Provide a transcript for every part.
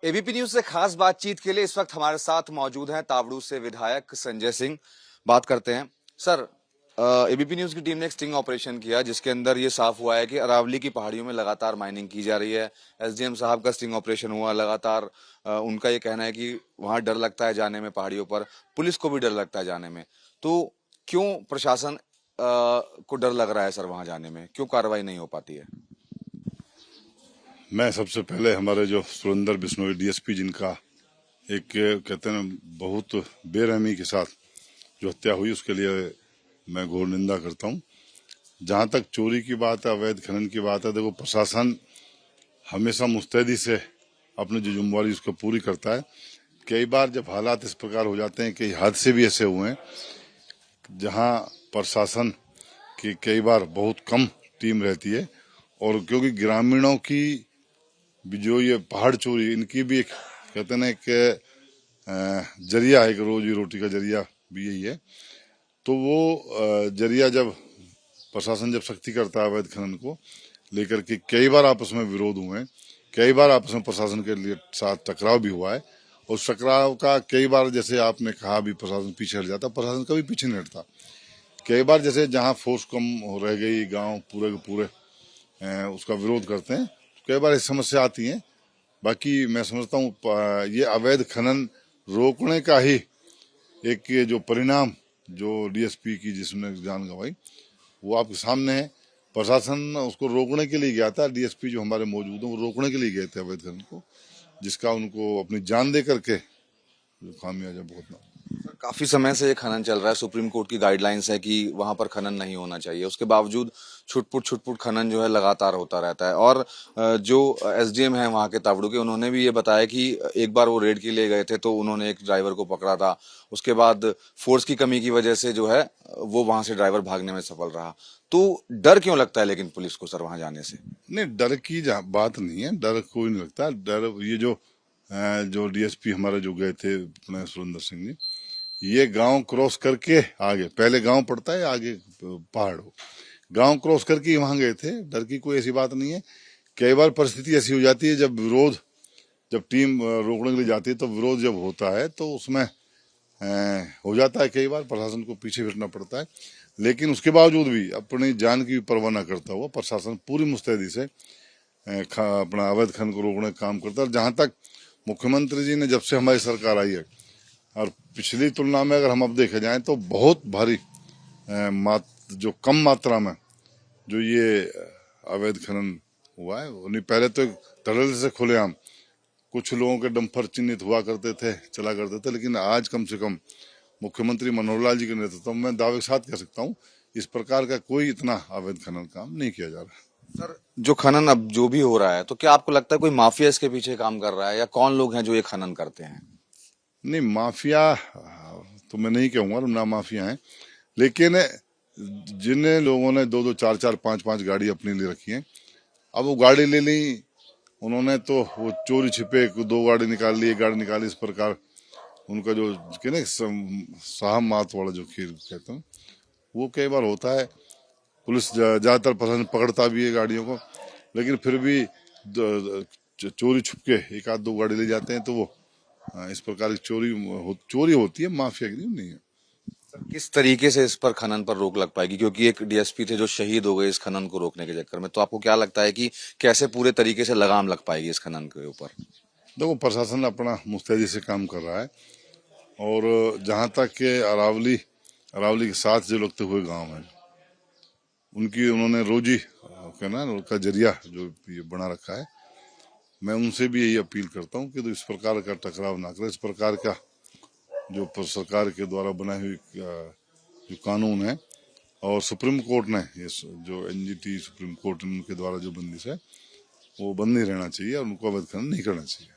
ABP news से खास बातचीत के लिए इस वक्त हमारे साथ मौजूद हैं तावड़ू से विधायक संजय सिंह। बात करते हैं सर। एबीपी न्यूज की टीम ने एक स्टिंग ऑपरेशन किया जिसके अंदर ये साफ हुआ है कि अरावली की पहाड़ियों में लगातार माइनिंग की जा रही है। एसडीएम साहब का स्टिंग ऑपरेशन हुआ लगातार। उनका ये कहना है कि वहां डर लगता है जाने में, पहाड़ियों पर पुलिस को भी डर लगता है जाने में। तो क्यों प्रशासन को डर लग रहा है सर वहां जाने में, क्यों कार्रवाई नहीं हो पाती है? मैं सबसे पहले हमारे जो सुरेंद्र बिश्नोई डीएसपी जिनका एक कहते हैं बहुत बेरहमी के साथ जो हत्या हुई उसके लिए मैं घोर निंदा करता हूं। जहां तक चोरी की बात है, अवैध खनन की बात है, देखो प्रशासन हमेशा मुस्तैदी से अपनी जो जिम्मेवारी उसको पूरी करता है। कई बार जब हालात इस प्रकार हो जाते हैं, कई हादसे भी ऐसे हुए हैं जहां प्रशासन की कई बार बहुत कम टीम रहती है और क्योंकि ग्रामीणों की जो ये पहाड़ चोरी इनकी भी एक कहते हैं कि जरिया है, एक रोजी रोटी का जरिया भी यही है। तो वो जरिया जब प्रशासन जब सख्ती करता है अवैध खनन को लेकर के, कई बार आपस में विरोध हुए हैं, कई बार आपस में प्रशासन के लिए साथ टकराव भी हुआ है। उस टकराव का कई बार जैसे आपने कहा भी प्रशासन पीछे हट जाता, प्रशासन कभी पीछे नहीं हटता। कई बार जैसे जहां फोर्स कम हो रह गई, गांव पूरे के पूरे उसका विरोध करते हैं, कई बार ऐसी समस्या आती है। बाकी मैं समझता हूँ ये अवैध खनन रोकने का ही एक ये जो परिणाम जो डीएसपी की जिसने जान गंवाई वो आपके सामने है। प्रशासन उसको रोकने के लिए गया था, डीएसपी जो हमारे मौजूद हैं वो रोकने के लिए गए थे अवैध खनन को, जिसका उनको अपनी जान दे करके जो खामियाजा भुगतना। काफी समय से ये खनन चल रहा है। सुप्रीम कोर्ट की गाइडलाइंस है कि वहां पर खनन नहीं होना चाहिए, उसके बावजूद छुटपुट खनन जो है लगातार होता रहता है। और जो एसडीएम है वहां के तावड़ू के, उन्होंने भी ये बताया कि एक बार वो रेड के लिए गए थे तो उन्होंने एक ड्राइवर को पकड़ा था। उसके बाद फोर्स की कमी की वजह से जो है वो वहां से ड्राइवर भागने में सफल रहा। तो डर क्यों लगता है लेकिन पुलिस को सर वहां जाने से? नहीं, डर की बात नहीं है, डर कोई नहीं लगता। डर ये जो डीएसपी हमारे जो गए थे अपने सुरेंद्र सिंह जी, ये गांव क्रॉस करके आगे, पहले गांव पड़ता है आगे पहाड़ हो, गांव क्रॉस करके वहां गए थे। डर की कोई ऐसी बात नहीं है। कई बार परिस्थिति ऐसी हो जाती है जब विरोध, जब टीम रोकने के लिए जाती है तो विरोध जब होता है तो उसमें हो जाता है, कई बार प्रशासन को पीछे हटना पड़ता है। लेकिन उसके बावजूद भी अपनी जान की परवाह न करता हुआ प्रशासन पूरी मुस्तैदी से अपना अवैध खनन को रोकने का काम करता है। और जहां तक मुख्यमंत्री जी ने जब से हमारी सरकार आई है और पिछली तुलना में अगर हम अब देखे जाएं तो बहुत भारी जो कम मात्रा में जो ये अवैध खनन हुआ है। नहीं, पहले तो धड़ल्ले से खुलेआम कुछ लोगों के डंपर चिन्हित हुआ करते थे, चला करते थे, लेकिन आज कम से कम मुख्यमंत्री मनोहर लाल जी के नेतृत्व में दावे के साथ कह सकता हूँ इस प्रकार का कोई इतना अवैध खनन काम नहीं किया जा रहा है। सर जो खनन अब जो भी हो रहा है, तो क्या आपको लगता है कोई माफिया इसके पीछे काम कर रहा है, या कौन लोग हैं जो ये खनन करते हैं? नहीं, माफिया तो मैं नहीं कहूंगा, ना माफिया है, लेकिन जिन लोगों ने दो दो चार चार पांच पांच गाड़ी अपने लिए रखी है, अब वो गाड़ी ले ली उन्होंने तो वो चोरी छिपे दो गाड़ी निकाल ली, एक गाड़ी निकाली, इस प्रकार उनका जो कहने साहब मात वाला जो खेल कहते हैं वो कई बार होता है। पुलिस ज्यादातर प्रशासन पकड़ता भी है गाड़ियों को, लेकिन फिर भी चोरी छुप के एक आध दो गाड़ी ले जाते हैं, तो वो इस प्रकार की चोरी होती है, माफियागिरी नहीं है। किस तरीके से इस पर खनन पर रोक लग पाएगी, क्योंकि एक डीएसपी थे जो शहीद हो गए इस खनन को रोकने के चक्कर में, तो आपको क्या लगता है कि कैसे पूरे तरीके से लगाम लग पाएगी इस खनन के ऊपर? देखो, प्रशासन अपना मुस्तैदी से काम कर रहा है और जहां तक के अरावली अरावली के साथ जो लगते हुए गांव हैं उनकी उन्होंने रोजी कहना उनका जरिया जो ये बना रखा है, मैं उनसे भी यही अपील करता हूँ कि तो इस प्रकार का टकराव ना करें। इस प्रकार का जो सरकार के द्वारा बनाई हुई जो कानून है और सुप्रीम कोर्ट ने ये जो एनजीटी सुप्रीम कोर्ट उनके द्वारा जो बंदिश है वो बंद नहीं रहना चाहिए और उनको अवैध खनन नहीं करना चाहिए।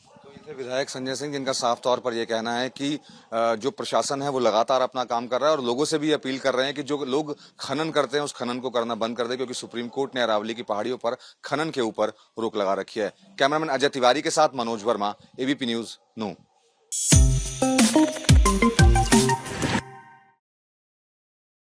तो ये थे विधायक संजय सिंह, जिनका साफ तौर पर यह कहना है कि जो प्रशासन है वो लगातार अपना काम कर रहा है और लोगों से भी अपील कर रहे हैं कि जो लोग खनन करते हैं उस खनन को करना बंद कर दे, क्योंकि सुप्रीम कोर्ट ने अरावली की पहाड़ियों पर खनन के ऊपर रोक लगा रखी है। कैमरामैन अजय तिवारी के साथ मनोज वर्मा, एबीपी न्यूज नू।